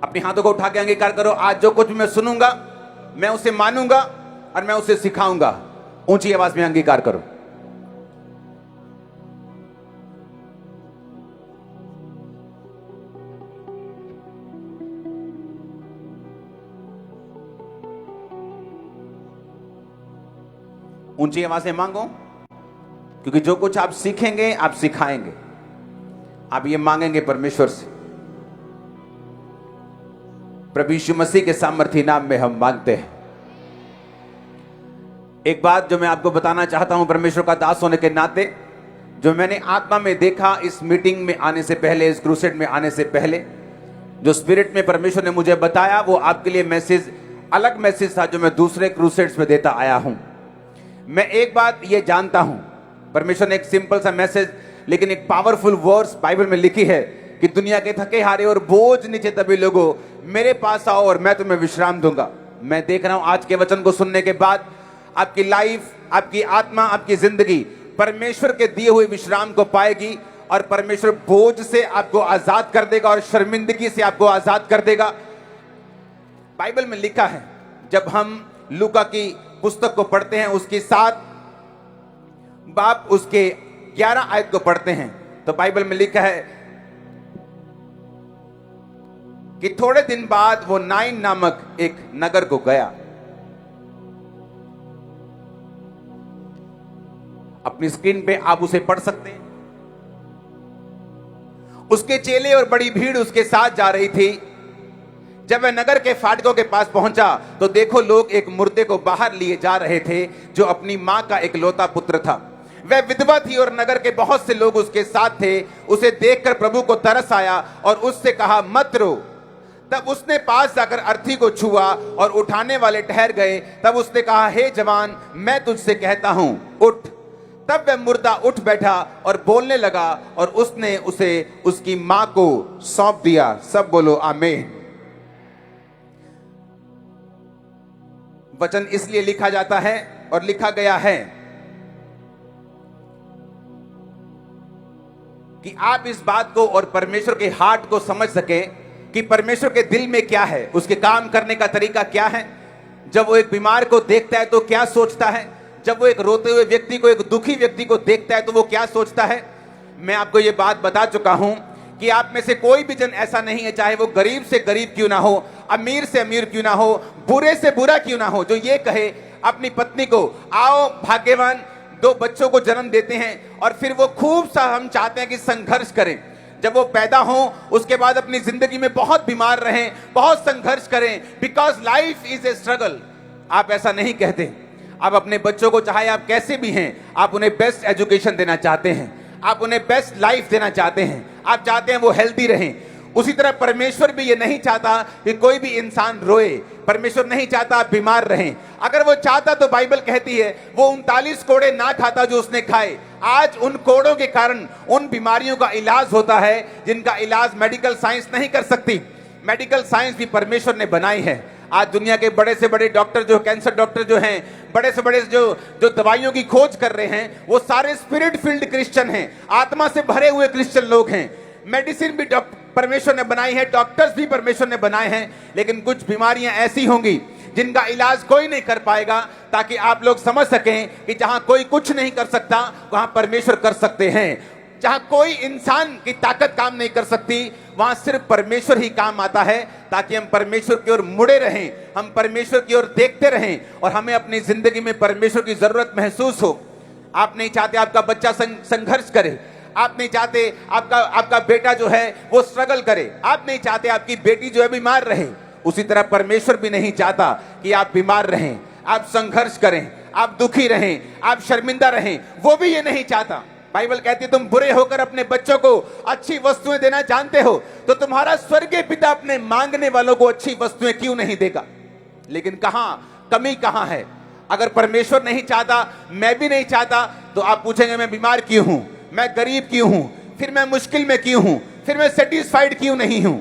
अपने हाथों को उठा के अंगीकार करो, आज जो कुछ मैं सुनूंगा मैं उसे मानूंगा और मैं उसे सिखाऊंगा। ऊंची आवाज में अंगीकार करो। ऊंची आवाज से मांगो, क्योंकि जो कुछ आप सीखेंगे आप सिखाएंगे। आप ये मांगेंगे परमेश्वर से। प्रभु यीशु मसीह के सामर्थी नाम में हम मांगते हैं। एक बात जो मैं आपको बताना चाहता हूं परमेश्वर का दास होने के नाते, जो मैंने आत्मा में देखा इस मीटिंग में आने से पहले, इस क्रूसेड में आने से पहले, जो स्पिरिट में परमेश्वर ने मुझे बताया, वो आपके लिए मैसेज, अलग मैसेज था जो मैं दूसरे क्रूसेड्स में देता आया हूं। मैं एक बात ये जानता हूं, परमेश्वर ने एक सिंपल सा मैसेज लेकिन एक पावरफुल वर्ड्स बाइबल में लिखी है कि दुनिया के थके हारे और बोझ नीचे तभी लोगों मेरे पास आओ और मैं तुम्हें विश्राम दूंगा। मैं देख रहा हूं आज के वचन को सुनने के बाद आपकी लाइफ, आपकी आत्मा, आपकी जिंदगी परमेश्वर के दिए हुए विश्राम को पाएगी और परमेश्वर बोझ से आपको आजाद कर देगा और शर्मिंदगी से आपको आजाद कर देगा। बाइबल में लिखा है, जब हम लूका की पुस्तक को पढ़ते हैं, उसकी 7 बाब उसके 11 आयत को पढ़ते हैं, तो बाइबल में लिखा है कि थोड़े दिन बाद वो नाइन नामक एक नगर को गया। अपनी स्क्रीन पे आप उसे पढ़ सकते हैं। उसके चेले और बड़ी भीड़ उसके साथ जा रही थी। जब वह नगर के फाटकों के पास पहुंचा तो देखो, लोग एक मुर्दे को बाहर लिए जा रहे थे जो अपनी मां का इकलौता पुत्र था। वह विधवा थी और नगर के बहुत से लोग उसके साथ थे। उसे देखकर प्रभु को तरस आया और उससे कहा, मत रो। तब उसने पास जाकर अर्थी को छुआ और उठाने वाले ठहर गए। तब उसने कहा, हे जवान, मैं तुझसे कहता हूं, उठ। तब वह मुर्दा उठ बैठा और बोलने लगा और उसने उसे उसकी मां को सौंप दिया। सब बोलो आमीन। वचन इसलिए लिखा जाता है और लिखा गया है कि आप इस बात को और परमेश्वर के हार्ट को समझ सकें कि परमेश्वर के दिल में क्या है, उसके काम करने का तरीका क्या है। जब वो एक बीमार को देखता है तो क्या सोचता है, जब वो एक रोते हुए व्यक्ति को, एक दुखी व्यक्ति को देखता है तो वो क्या सोचता है। मैं आपको ये बात बता चुका हूं कि आप में से कोई भी जन ऐसा नहीं है, चाहे वो गरीब से गरीब क्यों ना हो, अमीर से अमीर क्यों ना हो, बुरे से बुरा क्यों ना हो, जो ये कहे अपनी पत्नी को, आओ भाग्यवान, 2 बच्चों को जन्म देते हैं और फिर वो खूब सा हम चाहते हैं कि संघर्ष करें। जब वो पैदा हो उसके बाद अपनी जिंदगी में बहुत बीमार रहें, बहुत संघर्ष करें, because life is a struggle. आप ऐसा नहीं कहते। आप अपने बच्चों को, चाहे आप कैसे भी हैं, आप उन्हें बेस्ट एजुकेशन देना चाहते हैं, आप उन्हें बेस्ट लाइफ देना चाहते हैं, आप चाहते हैं वो हेल्दी रहें। उसी तरह परमेश्वर भी ये नहीं चाहता कि कोई भी इंसान रोए। परमेश्वर नहीं चाहता आप बीमार रहें। अगर वो चाहता तो बाइबल कहती है वो 39 कोड़े ना खाता जो उसने खाए। आज उन कोड़ों के कारण उन बीमारियों का इलाज होता है जिनका इलाज मेडिकल साइंस नहीं कर सकती। मेडिकल साइंस भी परमेश्वर ने बनाई है। आज दुनिया के बड़े से बड़े डॉक्टर, जो कैंसर डॉक्टर जो हैं, बड़े से बड़े जो दवाइयों की खोज कर रहे हैं, वो सारे स्पिरिट फील्ड क्रिश्चियन हैं, आत्मा से भरे हुए क्रिश्चियन लोग हैं। मेडिसिन भी परमेश्वर ने बनाई है, डॉक्टर्स भी परमेश्वर ने बनाए हैं, लेकिन कुछ बीमारियां ऐसी होंगी जिनका इलाज कोई नहीं कर पाएगा, ताकि आप लोग समझ सकें कि जहां कोई कुछ नहीं कर सकता वहां परमेश्वर कर सकते हैं। जहां कोई इंसान की ताकत काम नहीं कर सकती वहां सिर्फ परमेश्वर ही काम आता है, ताकि हम परमेश्वर की ओर मुड़े रहें, हम परमेश्वर की ओर देखते रहें और हमें अपनी जिंदगी में परमेश्वर की जरूरत महसूस हो। आप नहीं चाहते आपका बच्चा संघर्ष करे, आप नहीं चाहते आपका बेटा जो है वो स्ट्रगल करे, आप नहीं चाहते आपकी बेटी जो है बीमार रहे। उसी तरह परमेश्वर भी नहीं चाहता कि आप बीमार रहें, आप संघर्ष करें, आप दुखी रहें, आप शर्मिंदा रहें। वो भी ये नहीं चाहता। बाइबल कहती है तुम बुरे होकर अपने बच्चों को अच्छी वस्तुएं देना जानते हो, तो तुम्हारा स्वर्गीय पिता अपने मांगने वालों को अच्छी वस्तुएं क्यों नहीं देगा। लेकिन कहां कमी कहां है। अगर परमेश्वर नहीं चाहता, मैं भी नहीं चाहता, तो आप पूछेंगे मैं बीमार क्यों हूं, मैं गरीब क्यों हूं, फिर मैं मुश्किल में क्यों हूं, फिर मैं सेटिस्फाइड क्यों नहीं हूं।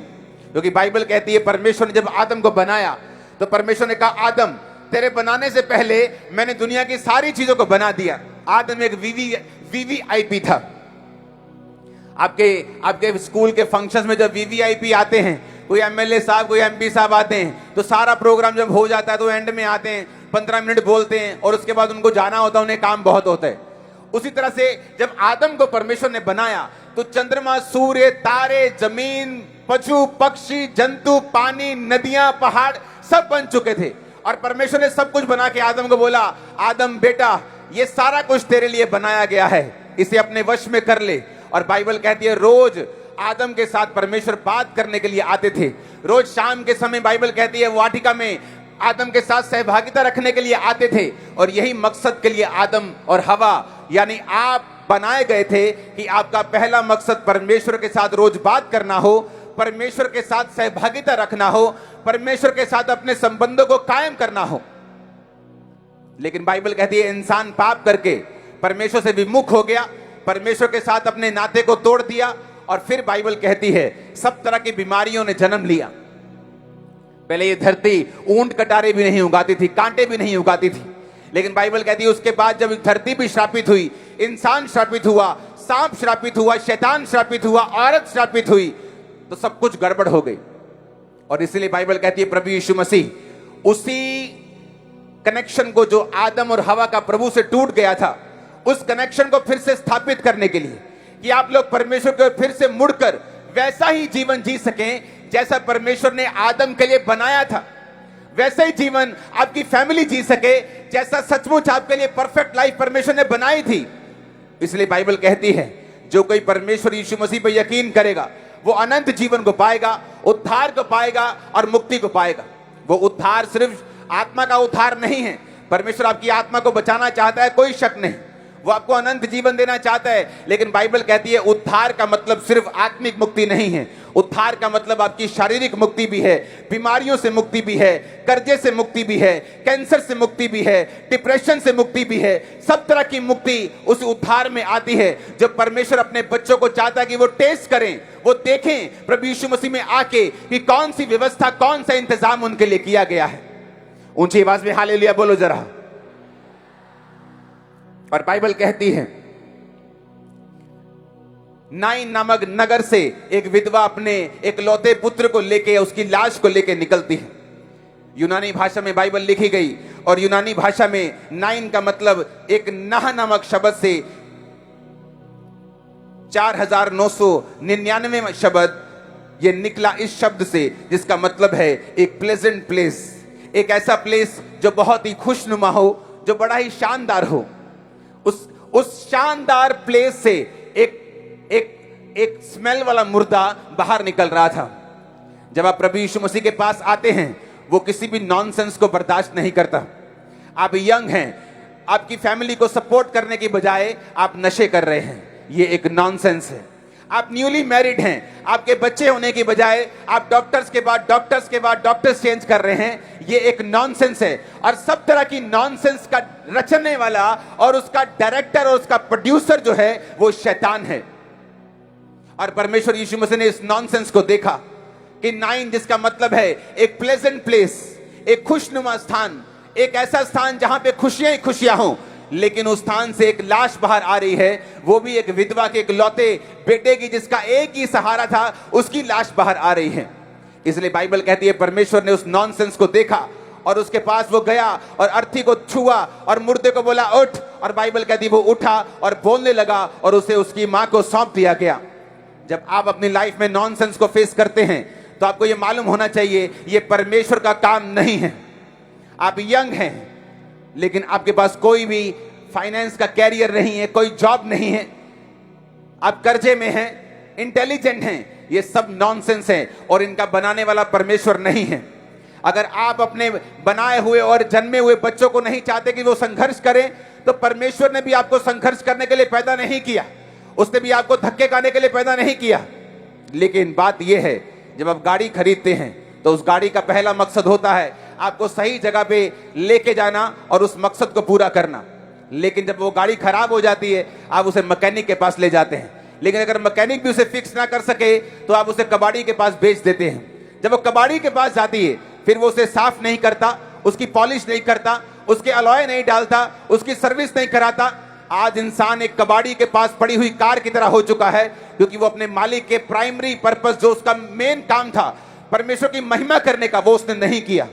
क्योंकि बाइबल कहती है परमेश्वर ने जब आदम को बनाया तो परमेश्वर ने कहा, आदम तेरे बनाने से पहले मैंने दुनिया की सारी चीजों को बना दिया। आदम एक वीवीआईपी था। आपके स्कूल के फंक्शंस में जब वीवीआईपी आते हैं कोई एमएलए साहब, कोई एमपी साहब आते हैं तो सारा प्रोग्राम जब हो जाता है तो एंड में आते हैं, 15 मिनट बोलते हैं और उसके बाद उनको जाना होता है, उन्हें काम बहुत होता है। उसी तरह से जब आदम को परमेश्वर ने बनाया तो चंद्रमा, सूर्य, तारे, जमीन, पशु पक्षी, जंतु, पानी, नदियां, पहाड़ सब बन चुके थे। और परमेश्वर ने सब कुछ बना के आदम को बोला, आदम बेटा ये सारा कुछ तेरे लिए बनाया गया है, इसे अपने वश में कर ले। और बाइबल कहती है रोज आदम के साथ परमेश्वर बात करने के लिए आते थे। रोज शाम के समय बाइबल कहती है वाटिका में आदम के साथ सहभागिता रखने के लिए आते थे। और यही मकसद के लिए आदम और हवा यानी आप बनाए गए थे कि आपका पहला मकसद परमेश्वर के साथ रोज बात करना हो, परमेश्वर के साथ सहभागिता रखना हो, परमेश्वर के साथ अपने संबंधों को कायम करना हो। लेकिन बाइबल कहती है इंसान पाप करके परमेश्वर से विमुख हो गया, परमेश्वर के साथ अपने नाते को तोड़ दिया। और फिर बाइबल कहती है सब तरह की बीमारियों ने जन्म लिया। पहले ये धरती ऊंट कटारे भी नहीं उगाती थी, कांटे भी नहीं उगाती थी, लेकिन बाइबल कहती है उसके बाद जब धरती भी श्रापित हुई, इंसान श्रापित हुआ, सांप श्रापित हुआ, शैतान श्रापित हुआ, औरत श्रापित हुई, तो सब कुछ गड़बड़ हो गई। और इसलिए बाइबल कहती है प्रभु यीशु मसीह उसी कनेक्शन को जो आदम और हवा का प्रभु से टूट गया था, उस कनेक्शन को फिर से स्थापित करने के लिए कि आप लोग परमेश्वर को फिर से मुड़कर वैसा ही जीवन जी सकें जैसा परमेश्वर ने आदम के लिए बनाया था, वैसा ही जीवन आपकी फैमिली जी सके जैसा सचमुच आपके लिए परफेक्ट लाइफ परमेश्वर ने बनाई थी। इसलिए बाइबल कहती है जो कोई परमेश्वर यीशु मसीह पर यकीन करेगा वो अनंत जीवन को पाएगा, उद्धार को पाएगा और मुक्ति को पाएगा। वो उद्धार सिर्फ आत्मा का उद्धार नहीं है, परमेश्वर आपकी आत्मा को बचाना चाहता है, कोई शक नहीं, वो आपको अनंत जीवन देना चाहता है। लेकिन बाइबल कहती है उद्धार का मतलब सिर्फ आत्मिक मुक्ति नहीं है, उद्धार का मतलब आपकी शारीरिक मुक्ति भी है, बीमारियों से मुक्ति भी है, कर्जे से मुक्ति भी है, कैंसर से मुक्ति भी है, डिप्रेशन से मुक्ति भी है। सब तरह की मुक्ति उस उद्धार में आती है। जब परमेश्वर अपने बच्चों को चाहता है कि वो टेस्ट करें, वो देखें प्रभु यीशु मसीह में आके कि कौन सी व्यवस्था, कौन सा इंतजाम उनके लिए किया गया है। ऊंची आवाज में हालेलुया बोलो जरा। और बाइबल कहती है नाइन नामक नगर से एक विधवा अपने एक लौते पुत्र को लेके, उसकी लाश को लेके निकलती है। यूनानी भाषा में बाइबल लिखी गई और यूनानी भाषा में नाइन का मतलब एक नाह नामक शब्द से 4999 शब्द ये निकला इस शब्द से, जिसका मतलब है एक प्लेजेंट प्लेस, एक ऐसा प्लेस जो बहुत ही खुशनुमा हो, जो बड़ा ही शानदार हो। उस शानदार प्लेस से एक स्मेल वाला मुर्दा बाहर निकल रहा था। जब आप प्रभु यीशु मसीह के पास आते हैं वो किसी भी नॉनसेंस को बर्दाश्त नहीं करता। आप यंग हैं, आपकी फैमिली को सपोर्ट करने की बजाय आप नशे कर रहे हैं, ये एक नॉनसेंस है। आप न्यूली मैरिड हैं, आपके बच्चे होने की बजाय आप डॉक्टर्स के बाद डॉक्टर्स चेंज कर रहे हैं, ये एक नॉनसेंस है। और सब तरह की नॉनसेंस का रचने वाला और उसका डायरेक्टर और उसका प्रोड्यूसर जो है वो शैतान है। और परमेश्वर यीशु मसीह ने इस नॉनसेंस को देखा कि नाइन जिसका मतलब है एक प्लेजेंट प्लेस, एक खुशनुमा स्थान, एक ऐसा स्थान जहां पे खुशियां ही खुशियां हों, लेकिन उस स्थान से एक लाश बाहर आ रही है, वो भी एक विधवा के इकलौते बेटे की जिसका एक ही सहारा था, उसकी लाश बाहर आ रही है। इसलिए बाइबल कहती है परमेश्वर ने उस नॉनसेंस को देखा और उसके पास वो गया और अर्थी को छुआ और मुर्दे को बोला उठ, और बाइबल कहती है वो उठा और बोलने लगा और उसे उसकी मां को सौंप दिया गया। जब आप अपनी लाइफ में नॉनसेंस को फेस करते हैं तो आपको ये मालूम होना चाहिए ये परमेश्वर का काम नहीं है। आप यंग हैं लेकिन आपके पास कोई भी फाइनेंस का कैरियर नहीं है, कोई जॉब नहीं है, आप कर्जे में हैं, इंटेलिजेंट हैं, ये सब नॉनसेंस है और इनका बनाने वाला परमेश्वर नहीं है। अगर आप अपने बनाए हुए और जन्मे हुए बच्चों को नहीं चाहते कि वो संघर्ष करें, तो परमेश्वर ने भी आपको संघर्ष करने के लिए पैदा नहीं किया, उसने भी आपको धक्के खाने के लिए पैदा नहीं किया। लेकिन बात यह है जब आप गाड़ी खरीदते हैं तो उस गाड़ी का पहला मकसद होता है आपको सही जगह पे लेके जाना और उस मकसद को पूरा करना। लेकिन जब वो गाड़ी खराब हो जाती है आप उसे मैकेनिक के पास ले जाते हैं, लेकिन अगर मैकेनिक भी उसे फिक्स ना कर सके तो आप उसे कबाड़ी के पास भेज देते हैं। जब वो कबाड़ी के पास जाती है फिर वो उसे साफ नहीं करता, उसकी पॉलिश नहीं करता, उसके अलॉय नहीं डालता, उसकी सर्विस नहीं कराता। आज इंसान एक कबाड़ी के पास पड़ी हुई कार की तरह हो चुका है, क्योंकि वो अपने मालिक के प्राइमरी पर्पस जो उसका मेन काम था परमेश्वर की महिमा करने का, वो उसने नहीं किया।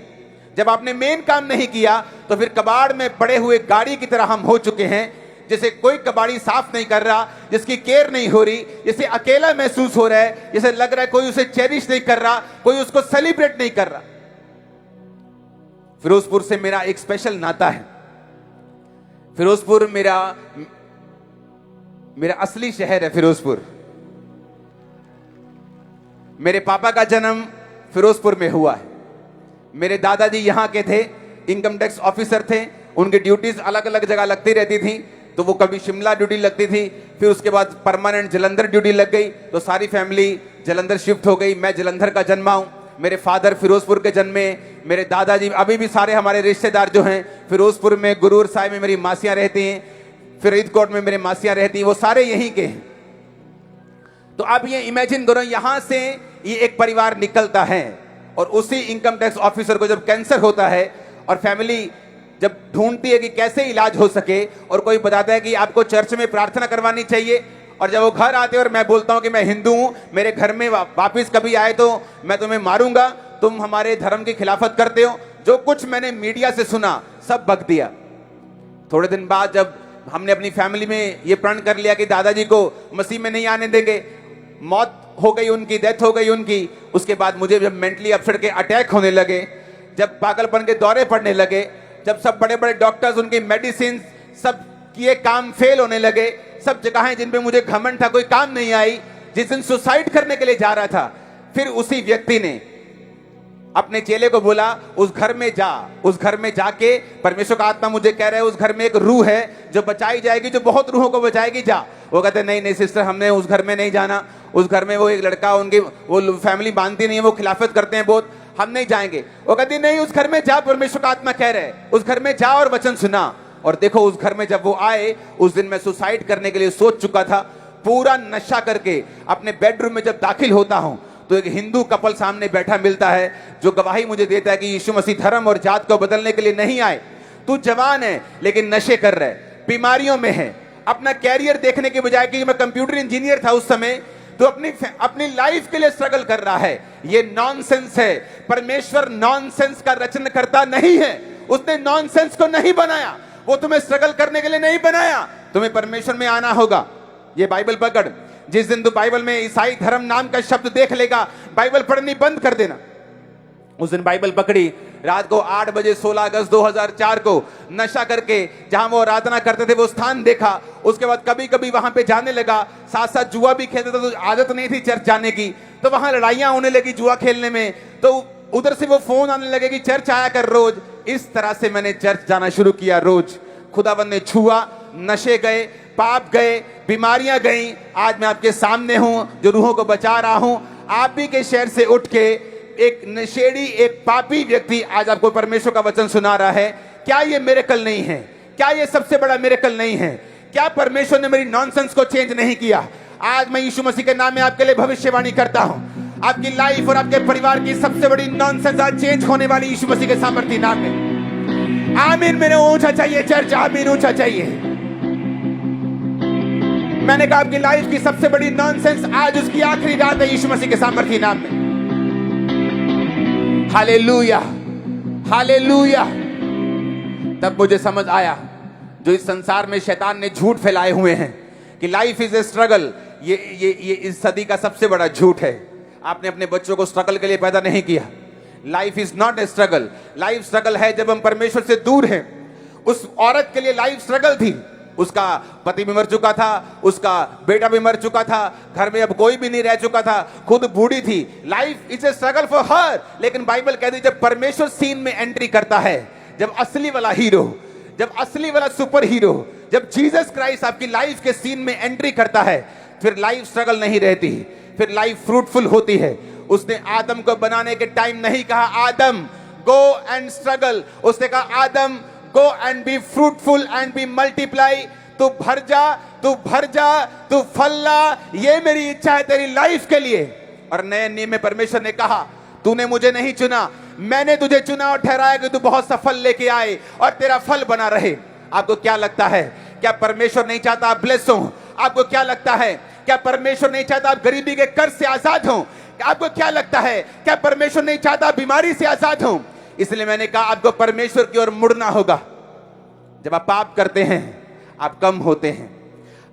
जब आपने मेन काम नहीं किया तो फिर कबाड़ में पड़े हुए गाड़ी की तरह हम हो चुके हैं, जिसे कोई कबाड़ी साफ नहीं कर रहा, जिसकी केयर नहीं हो रही, जिसे अकेला महसूस हो रहा है, जिसे लग रहा है कोई उसे चेरिश नहीं कर रहा, कोई उसको सेलिब्रेट नहीं कर रहा। फिरोजपुर से मेरा एक स्पेशल नाता है। फिरोजपुर मेरा असली शहर है। फिरोजपुर, मेरे पापा का जन्म फिरोजपुर में हुआ है। मेरे दादाजी यहां के थे, इनकम टैक्स ऑफिसर थे। उनकी ड्यूटीज अलग अलग जगह लगती रहती थी, तो वो कभी शिमला ड्यूटी लगती थी, फिर उसके बाद परमानेंट जलंधर ड्यूटी लग गई, तो सारी फैमिली जलंधर शिफ्ट हो गई। मैं जलंधर का जन्मा हूं, मेरे फादर फिरोजपुर के जन्मे, मेरे दादाजी, अभी भी सारे हमारे रिश्तेदार जो हैं फिरोजपुर में, गुरूर साहिब में मेरी मासियां रहती हैं, फरीदकोट में मेरे मासियां रहती हैं, वो सारे यहीं के हैं। तो आप ये इमेजिन करो, यहां से ये एक परिवार निकलता है और उसी इनकम टैक्स ऑफिसर को जब कैंसर होता है और फैमिली जब ढूंढती है कि कैसे इलाज हो सके, और कोई बताता है कि आपको चर्च में प्रार्थना करवानी चाहिए, और जब वो घर आते हैं और मैं बोलता हूं कि मैं हिंदू हूं, मेरे घर में वापस कभी आए तो मैं तुम्हें मारूंगा, तुम हमारे धर्म की खिलाफत करते हो, जो कुछ मैंने मीडिया से सुना सब बक दिया। थोड़े दिन बाद जब हमने अपनी फैमिली में ये प्रण कर लिया कि दादाजी को मसीह में नहीं आने देंगे, मौत हो गई उनकी, डेथ हो गई उनकी। उसके बाद मुझे जब मेंटली अपसेट के अटैक होने लगे, जब पागलपन के दौरे पड़ने लगे, जब सब बड़े बड़े डॉक्टर्स, उनकी मेडिसिन सब किए काम फेल होने लगे, सब जगहें जिन पे मुझे घमंड था कोई काम नहीं आई, जिस दिन सुसाइड करने के लिए जा रहा था, फिर उसी व्यक्ति ने अपने चेले को बोला, उस घर में जा, उस घर में जाके परमेश्वर का आत्मा मुझे कह रहा है उस घर में एक रूह है जो बचाई जाएगी, जो बहुत रूहों को बचाएगी, जा। वो कहते नहीं नहीं सिस्टर, हमने उस घर में नहीं जाना, उस घर में वो एक लड़का, उनकी वो फैमिली मानती नहीं है, वो खिलाफत करते हैं बहुत, हम नहीं जाएंगे। वो कहती नहीं, उस घर में जा, परमेश्वर का आत्मा कह रहा है उस घर में जा और वचन सुना। और देखो उस घर में जब वो आए, उस दिन मैं सुसाइड करने के लिए सोच चुका था, पूरा नशा करके अपने बेडरूम में जब दाखिल होता हूं तो एक हिंदू कपल सामने बैठा मिलता है जो गवाही मुझे देता है कि यीशु मसीह धर्म और जात को बदलने के लिए नहीं आए, तू जवान है लेकिन नशे कर रहा है, बीमारियों में है, अपना कैरियर देखने के बजाय, कि मैं कंप्यूटर इंजीनियर था उस समय, तो अपनी लाइफ के लिए स्ट्रगल कर रहा है। ये नॉनसेंस है। परमेश्वर नॉनसेंस का रचना करता नहीं है, उसने नॉनसेंस को नहीं बनाया, वो तुम्हें स्ट्रगल करने के लिए नहीं बनाया, तुम्हें परमेश्वर में आना होगा। ये बाइबल पकड़, जिस दिन तू बाइबल में ईसाई धर्म नाम का शब्द देख लेगा, बाइबल पढ़नी बंद कर देना। उस दिन बाइबल पकड़ी, रात को 8 बजे 16 अगस्त 2004 को नशा करके जहां वो आराधना करते थे वो स्थान देखा। उसके बाद कभी कभी वहां पे जाने लगा, साथ साथ जुआ भी खेलते थे, तो आदत नहीं थी चर्च जाने की, तो वहां लड़ाइयां होने लगी जुआ खेलने में, तो उधर से वो फोन आने लगे कि चर्च आया कर रोज। इस तरह से मैंने चर्च जाना शुरू किया रोज। खुदाबंद ने छुआ, नशे गए, पाप गए, बीमारियां गई। आज मैं आपके सामने हूं जो रूहों को बचा रहा हूं। आप ही के शहर से उठ के एक नशेड़ी, एक पापी व्यक्ति आज आपको परमेश्वर का वचन सुना रहा है। क्या ये मिरेकल नहीं है? क्या ये सबसे बड़ा मिरेकल नहीं है? क्या परमेश्वर ने मेरी नॉनसेंस को चेंज नहीं किया? आज मैं यीशु मसीह के नाम में आपके लिए भविष्यवाणी करता हूं, आपकी लाइफ और आपके परिवार की सबसे बड़ी नॉनसेंस आज चेंज होने वाली यीशु मसीह के सामर्थ्य नाम में। आमीन। मेरे ऊंचा चाहिए चर्च, आमीन ऊंचा चाहिए। मैंने कहा आपकी लाइफ की सबसे बड़ी नॉनसेंस आज उसकी आखिरी रात है यीशु मसीह के सामर्थ्य नाम में। Hallelujah, hallelujah. तब मुझे समझ आया जो इस संसार में शैतान ने झूठ फैलाए हुए हैं कि लाइफ इज ए स्ट्रगल, ये इस सदी का सबसे बड़ा झूठ है। आपने अपने बच्चों को स्ट्रगल के लिए पैदा नहीं किया। Life is not a struggle. Life struggle है जब हम परमेश्वर से दूर हैं। उस औरत के लिए लाइफ स्ट्रगल थी, उसका पति भी मर चुका था, उसका बेटा भी मर चुका था, घर में अब कोई भी नहीं रह चुका था, खुद बूढ़ी थी। Life is a struggle for her. लेकिन बाइबल कहती है जब परमेश्वर सीन में एंट्री करता है, जब असली वाला हीरो, जब असली वाला सुपर हीरो, जब जीसस क्राइस्ट आपकी लाइफ के सीन में एंट्री करता है, फिर लाइफ स्ट्रगल नहीं रहती, फिर लाइफ फ्रूटफुल होती है। उसने आदम को बनाने के टाइम नहीं कहा आदम गो एंड स्ट्रगल, उसने कहा Adam go and be fruitful and be multiply. तू भर जा, तू भर जा, तू फल ला, ये मेरी इच्छा है तेरी लाइफ के लिए। और नए नियम में परमेश्वर ने कहा तूने मुझे नहीं चुना, मैंने तुझे चुना और ठहराया कि तू बहुत सफल लेके आए और तेरा फल बना रहे। आपको क्या लगता है, क्या परमेश्वर नहीं चाहता आप ब्लेस हो? आपको क्या लगता है, क्या परमेश्वर नहीं चाहता आप गरीबी के कर्ज से आजाद हो? आपको क्या लगता है, क्या परमेश्वर नहीं चाहता बीमारी से आजाद हूं? इसलिए मैंने कहा आपको परमेश्वर की ओर मुड़ना होगा। जब आप पाप करते हैं आप कम होते हैं।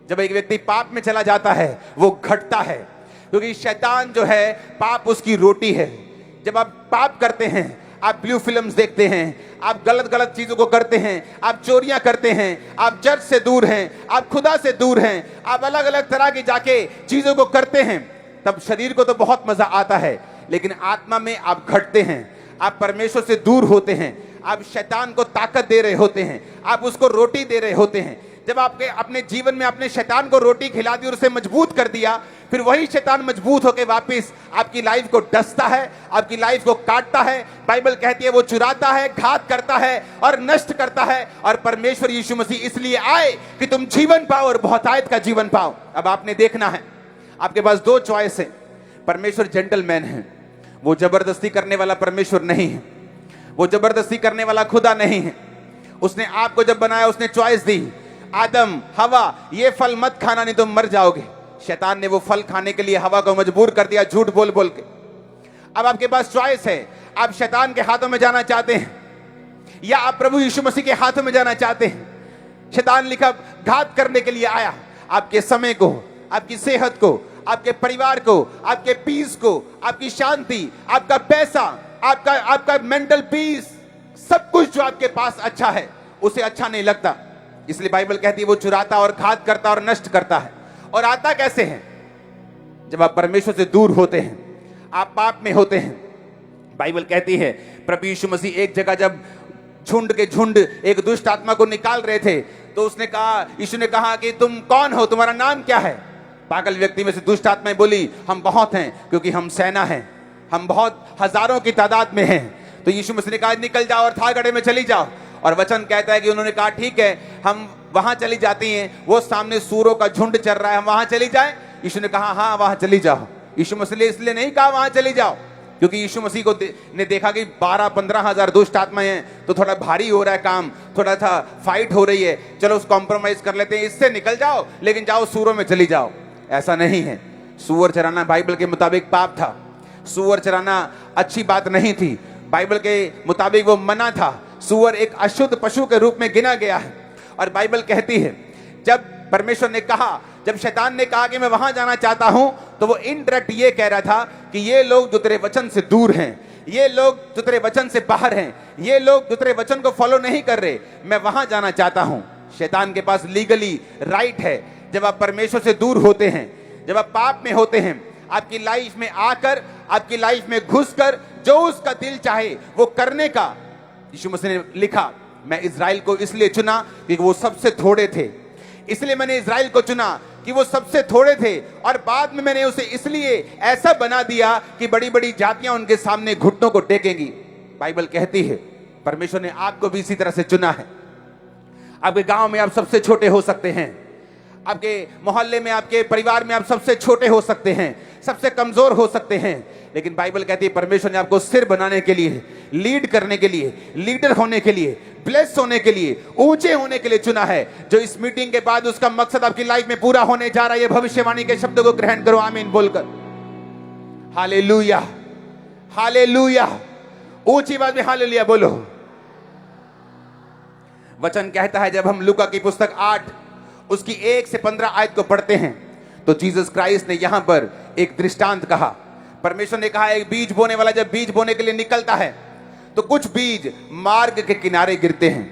जब एक व्यक्ति पाप में चला जाता है वो घटता है, क्योंकि शैतान जो है पाप उसकी रोटी है। जब आप पाप करते हैं, आप ब्लू फिल्म्स देखते हैं, आप गलत गलत चीजों को करते हैं, आप चोरियां करते हैं, आप चर्च से दूर हैं, आप खुदा से दूर हैं, आप अलग अलग तरह की जाके चीजों को करते हैं, तब शरीर को तो बहुत मजा आता है, लेकिन आत्मा में आप घटते हैं, आप परमेश्वर से दूर होते हैं, आप शैतान को ताकत दे रहे होते हैं, आप उसको रोटी दे रहे होते हैं। जब आपके अपने जीवन में आपने शैतान को रोटी खिला दी और उसे मजबूत कर दिया, फिर वही शैतान मजबूत होकर वापस आपकी लाइफ को डसता है, आपकी लाइफ को काटता है। बाइबल कहती है वो चुराता है, घात करता है और नष्ट करता है। और परमेश्वर यीशु मसीह इसलिए आए कि तुम जीवन पाओ और बहुतायत का जीवन पाओ। अब आपने देखना है, आपके पास दो चॉइस है। परमेश्वर जेंटलमैन है, वो जबरदस्ती करने वाला परमेश्वर नहीं है, वो जबरदस्ती करने वाला खुदा नहीं है। उसने आपको जब बनाया उसने चॉइस दी, आदम हवा ये फल मत खाना नहीं तो मर जाओगे। शैतान ने वो फल खाने के लिए हवा को मजबूर कर दिया झूठ बोल बोल के। अब आपके पास चॉइस है, आप शैतान के हाथों में जाना चाहते हैं या आप प्रभु यीशु मसीह के हाथों में जाना चाहते हैं। शैतान लिखा घात करने के लिए आया, आपके समय को, आपकी सेहत को, आपके परिवार को, आपके पीस को, आपकी शांति, आपका पैसा, आपका मेंटल पीस, सब कुछ जो आपके पास अच्छा है उसे अच्छा नहीं लगता। इसलिए बाइबल कहती है वो चुराता और घात करता और नष्ट करता है। और आता कैसे है? जब आप परमेश्वर से दूर होते हैं, आप पाप में होते हैं। बाइबल कहती है प्रभु यीशु मसीह एक जगह जब झुंड के झुंड एक दुष्ट आत्मा को निकाल रहे थे, तो उसने कहा, यीशु ने कहा कि तुम कौन हो, तुम्हारा नाम क्या है? पागल व्यक्ति में से दुष्ट आत्माएं बोली हम बहुत हैं, क्योंकि हम सेना हैं, हम बहुत हजारों की तादाद में हैं। तो यीशु मसीह ने कहा निकल जाओ और थागड़े में चली जाओ। और वचन कहता है कि उन्होंने कहा ठीक है हम वहां चली जाती हैं, वो सामने सूरों का झुंड चल रहा है, हम वहां चली जाएं? यीशु ने कहा हाँ वहां चली जाओ। यीशु मसीह ने इसलिए नहीं कहा वहां चली जाओ क्योंकि यीशु मसीह को ने देखा कि 12-15 हजार दुष्ट आत्माएं हैं, तो थोड़ा भारी हो रहा है काम, थोड़ा सा फाइट हो रही है, चलो उस कॉम्प्रोमाइज कर लेते हैं, इससे निकल जाओ, लेकिन जाओ सूरों में चली जाओ। ऐसा नहीं है। सूअर चराना बाइबल के मुताबिक पाप था, सूअर चराना अच्छी बात नहीं थी, बाइबल के मुताबिक वो मना था। सूअर एक अशुद्ध पशु के रूप में गिना गया है। और बाइबल कहती है जब परमेश्वर ने कहा, जब शैतान ने कहा कि मैं वहां जाना चाहता हूं, तो वो इनडायरेक्ट ये कह रहा था कि ये लोग जो तेरे वचन से दूर हैं, ये लोग जो तेरे वचन से बाहर हैं, ये लोग जो तेरे वचन को फॉलो नहीं कर रहे, मैं वहां जाना चाहता हूं। शैतान के पास लीगली राइट है। जब आप परमेश्वर से दूर होते हैं, जब आप पाप में होते हैं, आपकी लाइफ में आकर, आपकी लाइफ में घुसकर जो उसका दिल चाहे वो करने का, यीशु मसीह ने लिखा मैं इज़राइल को इसलिए चुना क्योंकि वो सबसे थोड़े थे, इसलिए मैंने इज़राइल को चुना कि वो सबसे थोड़े थे, और बाद में मैंने उसे इसलिए ऐसा बना दिया कि बड़ी बड़ी जातियां उनके सामने घुटनों को टेकेंगी। बाइबल कहती है परमेश्वर ने आपको भी इसी तरह से चुना है। आपके गांव में आप सबसे छोटे हो सकते हैं, आपके मोहल्ले में, आपके परिवार में आप सबसे छोटे हो सकते हैं, सबसे कमजोर हो सकते हैं, लेकिन बाइबल कहती है परमेश्वर ने आपको सिर बनाने के लिए, लीड करने के लिए, लीडर होने के लिए, ब्लेस होने के लिए, ऊंचे होने के लिए चुना है। जो इस मीटिंग के बाद उसका मकसद आपकी लाइफ में पूरा होने जा रहा है, ये भविष्यवाणी के शब्दों को ग्रहण करो आमीन बोलकर। हालेलुया, हालेलुया, ऊंची आवाज में हालेलुया बोलो। वचन कहता है जब हम लूका की पुस्तक 8 उसकी 1 से 15 आयत को पढ़ते हैं, तो जीसस क्राइस्ट ने यहां पर एक दृष्टांत कहा। परमेश्वर ने कहा एक बीज बोने वाला जब बीज बोने के लिए निकलता है, तो कुछ बीज मार्ग के किनारे गिरते हैं,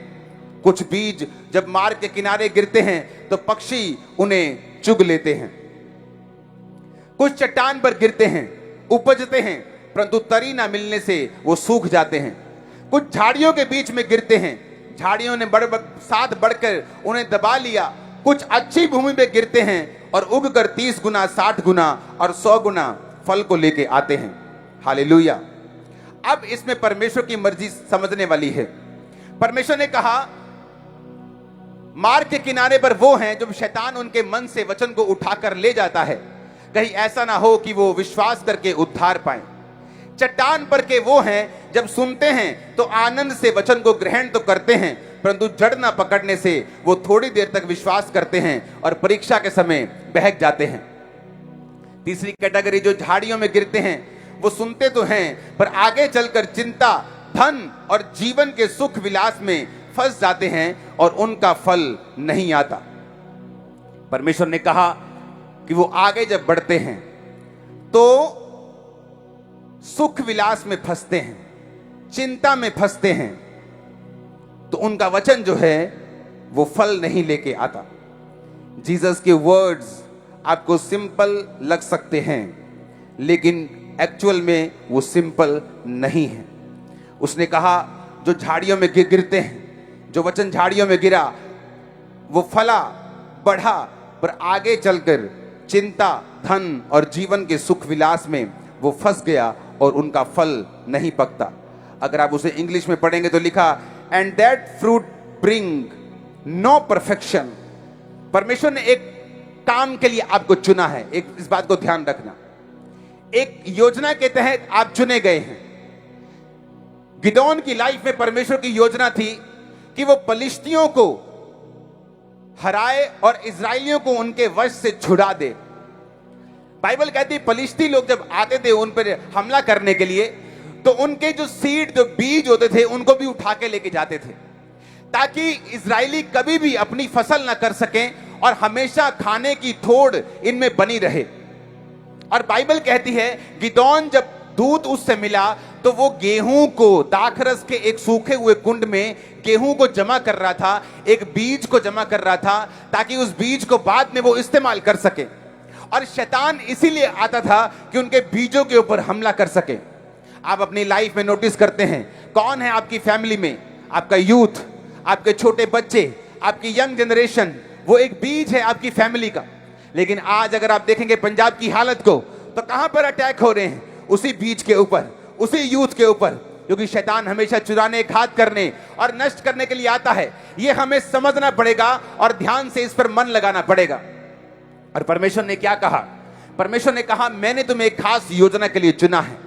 कुछ बीज जब मार्ग के किनारे गिरते हैं तो पक्षी उन्हें चुग लेते हैं, कुछ चट्टान पर गिरते हैं, उपजते हैं, परंतु तरी ना मिलने से वो सूख जाते हैं, कुछ झाड़ियों के बीच में गिरते हैं, झाड़ियों ने साथ बढ़कर उन्हें दबा लिया, कुछ अच्छी भूमि पे गिरते हैं और उगकर 30 गुना, 60 गुना और 100 गुना फल को लेके आते हैं। हालेलुया। अब इसमें परमेश्वर की मर्जी समझने वाली है। परमेश्वर ने कहा मार्ग के किनारे पर वो हैं जब शैतान उनके मन से वचन को उठाकर ले जाता है, कहीं ऐसा ना हो कि वो विश्वास करके उद्धार पाए। चट्टान पर के वो हैं जब सुनते हैं तो आनंद से वचन को ग्रहण तो करते हैं, परंतु जड़ ना पकड़ने से वो थोड़ी देर तक विश्वास करते हैं और परीक्षा के समय बहक जाते हैं। तीसरी कैटेगरी जो झाड़ियों में गिरते हैं, वो सुनते तो हैं पर आगे चलकर चिंता, धन और जीवन के सुख विलास में फंस जाते हैं और उनका फल नहीं आता। परमेश्वर ने कहा कि वो आगे जब बढ़ते हैं तो सुख विलास में फंसते हैं, चिंता में फंसते हैं, तो उनका वचन जो है वो फल नहीं लेके आता। जीसस के वर्ड्स आपको सिंपल लग सकते हैं, लेकिन एक्चुअल में वो सिंपल नहीं है। उसने कहा जो झाड़ियों में गिरते हैं, जो वचन झाड़ियों में गिरा वो फला, बढ़ा, पर आगे चलकर चिंता, धन और जीवन के सुख विलास में वो फंस गया और उनका फल नहीं पकता। अगर आप उसे इंग्लिश में पढ़ेंगे तो लिखा, and that fruit bring no perfection. परमेश्वर ने एक काम के लिए आपको चुना है, एक इस बात को ध्यान रखना। एक योजना के तहत आप चुने गए हैं। गिदोन की लाइफ में परमेश्वर की योजना थी कि वो पलिश्तियों को हराए और इजरायलियों को उनके वश से छुड़ा दे। बाइबल कहती है पलिश्ती लोग जब आते थे उन पर हमला करने के लिए, तो उनके जो सीड, जो बीज होते थे, उनको भी उठा के लेके जाते थे, ताकि इजरायली कभी भी अपनी फसल ना कर सकें और हमेशा खाने की थोड़ इनमें बनी रहे। और बाइबल कहती है गिदोन जब दूत उससे मिला तो वो गेहूं को दाखरस के एक सूखे हुए कुंड में गेहूं को जमा कर रहा था, एक बीज को जमा कर रहा था, ताकि उस बीज को बाद में वो इस्तेमाल कर सके। और शैतान इसीलिए आता था कि उनके बीजों के ऊपर हमला कर सके। आप अपनी लाइफ में नोटिस करते हैं कौन है आपकी फैमिली में, आपका यूथ, आपके छोटे बच्चे, आपकी यंग जनरेशन, वो एक बीज है आपकी फैमिली का। लेकिन आज अगर आप देखेंगे पंजाब की हालत को, तो कहां पर अटैक हो रहे हैं? उसी बीज के ऊपर, उसी यूथ के ऊपर, क्योंकि शैतान हमेशा चुराने, घात करने और नष्ट करने के लिए आता है। यह हमें समझना पड़ेगा और ध्यान से इस पर मन लगाना पड़ेगा। और परमेश्वर ने क्या कहा? परमेश्वर ने कहा मैंने तुम्हें एक खास योजना के लिए चुना है।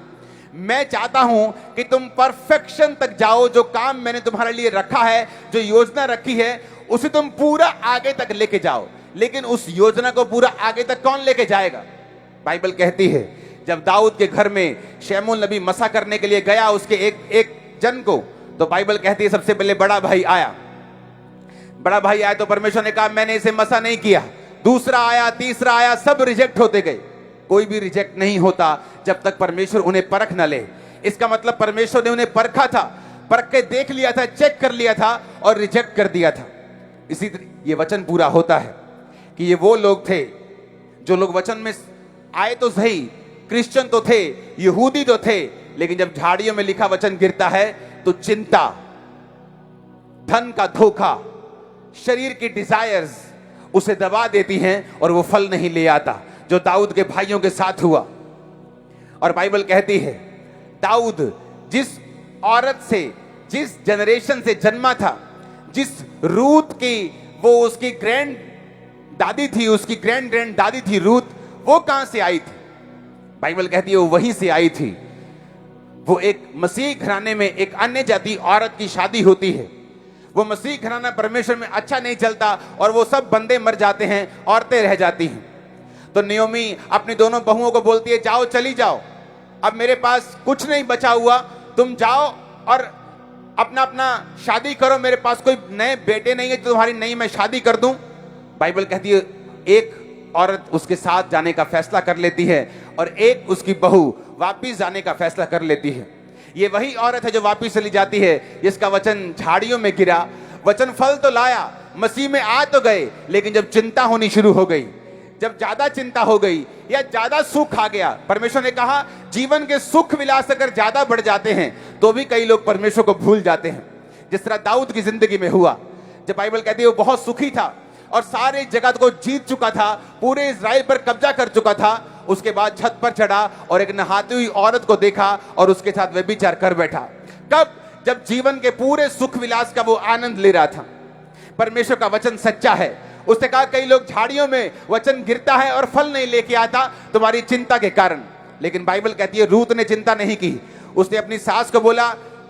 मैं चाहता हूं कि तुम परफेक्शन तक जाओ। जो काम मैंने तुम्हारे लिए रखा है, जो योजना रखी है, उसे तुम पूरा आगे तक लेके जाओ। लेकिन उस योजना को पूरा आगे तक कौन लेके जाएगा? बाइबल कहती है जब दाऊद के घर में शमूएल नबी मसा करने के लिए गया उसके एक जन को, तो बाइबल कहती है सबसे पहले बड़ा भाई आया। बड़ा भाई आया तो परमेश्वर ने कहा मैंने इसे मसा नहीं किया। दूसरा आया, तीसरा आया, सब रिजेक्ट होते गए। कोई भी रिजेक्ट नहीं होता जब तक परमेश्वर उन्हें परख न ले। इसका मतलब परमेश्वर ने उन्हें परखा था, परख के देख लिया था, चेक कर लिया था और रिजेक्ट कर दिया था। इसी तरह ये वचन पूरा होता है कि ये वो लोग थे जो लोग वचन में आए तो सही, क्रिश्चियन तो थे, यहूदी तो थे, लेकिन जब झाड़ियों में लिखा वचन गिरता है तो चिंता, धन का धोखा, शरीर की डिजायर्स उसे दबा देती हैं और वो फल नहीं ले आता, जो दाऊद के भाइयों के साथ हुआ। और बाइबल कहती है दाऊद जिस औरत से, जिस जनरेशन से जन्मा था, जिस रूत की वो उसकी ग्रैंड दादी थी, उसकी ग्रैंड ग्रैंड दादी थी रूत, वो कहां से आई थी? बाइबल कहती है वो वहीं से आई थी। वो एक मसीह घराने में एक अन्य जाति औरत की शादी होती है। वो मसीह घराना परमेश्वर में अच्छा नहीं चलता और वो सब बंदे मर जाते हैं, औरतें रह जाती हैं। तो नियोमी अपनी दोनों बहुओं को बोलती है जाओ, चली जाओ, अब मेरे पास कुछ नहीं बचा हुआ, तुम जाओ और अपना अपना शादी करो, मेरे पास कोई नए बेटे नहीं है तो तुम्हारी नई मैं शादी कर दूं। बाइबल कहती है एक औरत उसके साथ जाने का फैसला कर लेती है और एक उसकी बहू वापिस जाने का फैसला कर लेती है। ये वही औरत है जो वापिस चली जाती है, जिसका वचन झाड़ियों में गिरा। वचन फल तो लाया, मसीह में आ तो गए, लेकिन जब चिंता होनी शुरू हो गई, जब ज्यादा चिंता हो गई या ज्यादा सुख आ गया, परमेश्वर ने कहा जीवन के सुख विलास अगर ज्यादा बढ़ जाते हैं तो भी कई लोग परमेश्वर को भूल जाते हैं। जिस तरह दाऊद की जिंदगी में हुआ, जब बाइबल कहती है वो बहुत सुखी था और सारे जगत को जीत चुका था, पूरे इजराइल पर कब्जा कर चुका था, उसके बाद छत पर चढ़ा और एक नहाती हुई औरत को देखा और उसके साथ व्यभिचार कर बैठा। कब? जब जीवन के पूरे सुख विलास का वो आनंद ले रहा था। परमेश्वर का वचन सच्चा है। उसने कहा कई लोग झाड़ियों में वचन गिरता है और फल नहीं लेके आता तुम्हारी चिंता के कारण। लेकिन बाइबल कहती है रूत ने चिंता नहीं की। उसने अपनी सास को बोला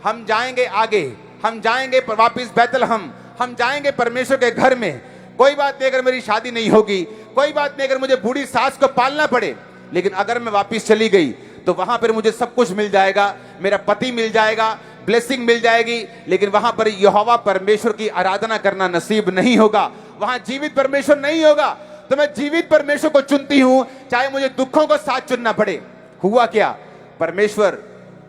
हम जाएंगे आगे, हम जाएंगे वापिस बैतलहम, हम जाएंगे परमेश्वर के घर में। कोई बात नहीं अगर मेरी शादी नहीं होगी, कोई बात नहीं अगर मुझे बूढ़ी सास को पालना पड़े, लेकिन अगर मैं वापस चली गई तो वहां पर मुझे सब कुछ मिल जाएगा, मेरा पति मिल जाएगा, ब्लेसिंग मिल जाएगी, लेकिन वहां पर यहोवा परमेश्वर की आराधना करना नसीब नहीं होगा, वहां जीवित परमेश्वर नहीं होगा। तो मैं जीवित परमेश्वर को चुनती हूं, चाहे मुझे दुखों को साथ चुनना पड़े। हुआ क्या, परमेश्वर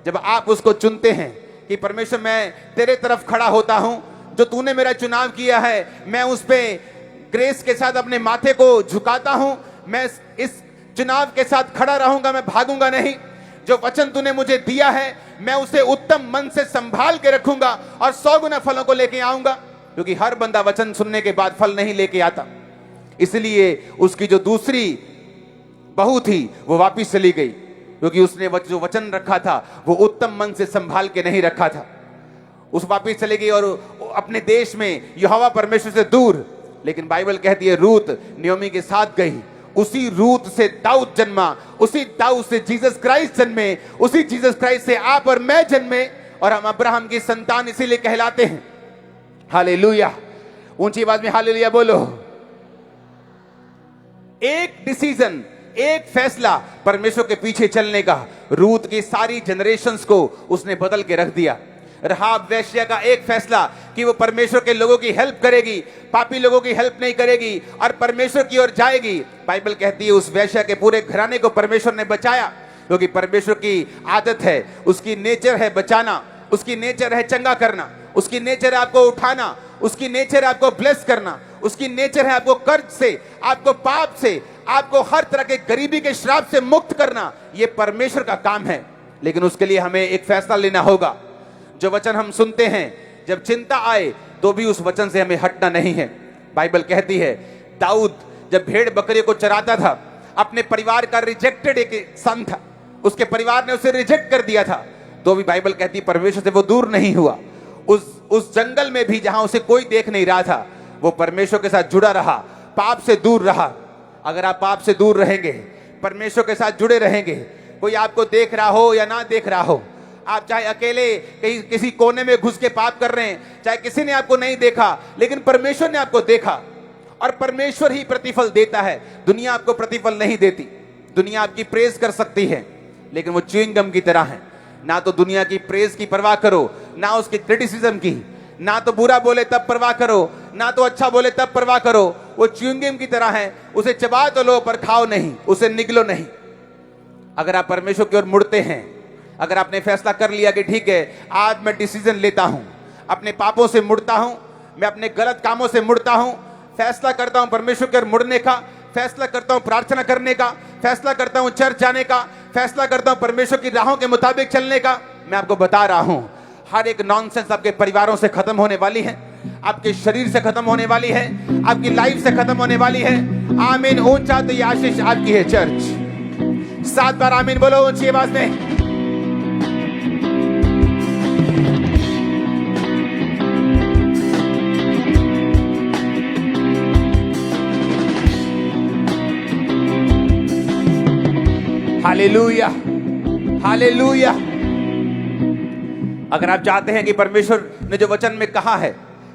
जब आप उसको चुनते हैं कि परमेश्वर मैं तेरे तरफ खड़ा होता हूं, जो तूने मेरा चुनाव किया है मैं उस पे ग्रेस के साथ अपने माथे को झुकाता हूं, मैं इस चुनाव के साथ खड़ा रहूंगा, मैं भागूंगा नहीं। जो वचन तूने मुझे दिया है मैं उसे उत्तम मन से संभाल के रखूंगा और 100 गुना फलों को लेके आऊंगा, क्योंकि हर बंदा वचन सुनने के बाद फल नहीं लेके आता। इसलिए उसकी जो दूसरी बहू थी वो वापिस चली गई, क्योंकि उसने जो वचन रखा था वो उत्तम मन से संभाल के नहीं रखा था। उस वापिस चली गई और अपने देश में यहोवा परमेश्वर से दूर। लेकिन बाइबल कहती है रूत नियोमी के साथ गई, उसी रूत से दाऊद जन्मा, उसी दाऊद से जीसस क्राइस्ट जन्मे, उसी जीसस क्राइस्ट से आप और मैं जन्मे, और हम अब्राहम की संतान इसीलिए कहलाते हैं। हालेलुया, ऊंची आवाज में हालेलुया बोलो। एक डिसीजन, एक फैसला परमेश्वर के पीछे चलने का, रूत की सारी जनरेशंस को उसने बदल के रख दिया। रहाब वेश्या का एक फैसला कि वो परमेश्वर के लोगों की हेल्प करेगी, पापी लोगों की हेल्प नहीं करेगी और परमेश्वर की ओर जाएगी। बाइबल कहती है उस वेश्या के पूरे घराने को परमेश्वर ने बचाया, क्योंकि परमेश्वर की आदत है, उसकी नेचर है बचाना, उसकी नेचर है चंगा करना, उसकी नेचर है आपको उठाना, उसकी नेचर है आपको ब्लेस करना, उसकी नेचर है आपको कर्ज से, आपको पाप से, आपको हर तरह के गरीबी के श्राप से मुक्त करना। यह परमेश्वर का काम है। लेकिन उसके लिए हमें एक फैसला लेना होगा। जो वचन हम सुनते हैं, जब चिंता आए तो भी उस वचन से हमें हटना नहीं है। बाइबल कहती है दाऊद जब भेड़ बकरी को चराता था, अपने परिवार का रिजेक्टेड एक सन था, उसके परिवार ने उसे रिजेक्ट कर दिया था, तो भी बाइबल कहती है परमेश्वर से वो दूर नहीं हुआ। उस जंगल में भी जहां उसे कोई देख नहीं रहा था, वो परमेश्वर के साथ जुड़ा रहा, पाप से दूर रहा। अगर आप पाप से दूर रहेंगे, परमेश्वर के साथ जुड़े रहेंगे, कोई आपको देख रहा हो या ना देख रहा हो, आप चाहे अकेले कहीं किसी कोने में घुस के पाप कर रहे हैं, चाहे किसी ने आपको नहीं देखा, लेकिन परमेश्वर ने आपको देखा, और परमेश्वर ही प्रतिफल देता है। दुनिया आपको प्रतिफल नहीं देती। दुनिया आपकी प्रेज कर सकती है, लेकिन वो च्युइंग गम की तरह है। ना तो दुनिया की प्रेज की परवाह करो, ना उसकी क्रिटिसिज्म की, ना तो बुरा बोले तब परवाह करो, ना तो अच्छा बोले तब परवाह करो। वो च्युइंग गम की तरह है, उसे चबा तो लो पर खाओ नहीं, उसे निगलो नहीं। अगर आप परमेश्वर की ओर मुड़ते हैं, अगर आपने फैसला कर लिया कि ठीक है आज मैं डिसीजन लेता हूं, अपने पापों से मुड़ता हूं, मैं अपने गलत कामों से मुड़ता हूं, फैसला करता हूं परमेश्वर की ओर मुड़ने का, फैसला करता हूं प्रार्थना करने का, फैसला करता हूं चर्च जाने का, फैसला करता हूं परमेश्वर की राहों के मुताबिक चलने का, मैं आपको बता रहा हूं हर एक नॉनसेंस आपके परिवारों से खत्म होने वाली है, आपके शरीर से खत्म होने वाली है, आपकी लाइफ से खत्म होने वाली है। आमीन। ऊंचा तो ये आशीष आपकी है चर्च। 7 बार आमीन बोलो ऊंची आवाज में। Hallelujah, hallelujah. अगर आप चाहते हैं कि परमेश्वर ने जो वचन में कहा है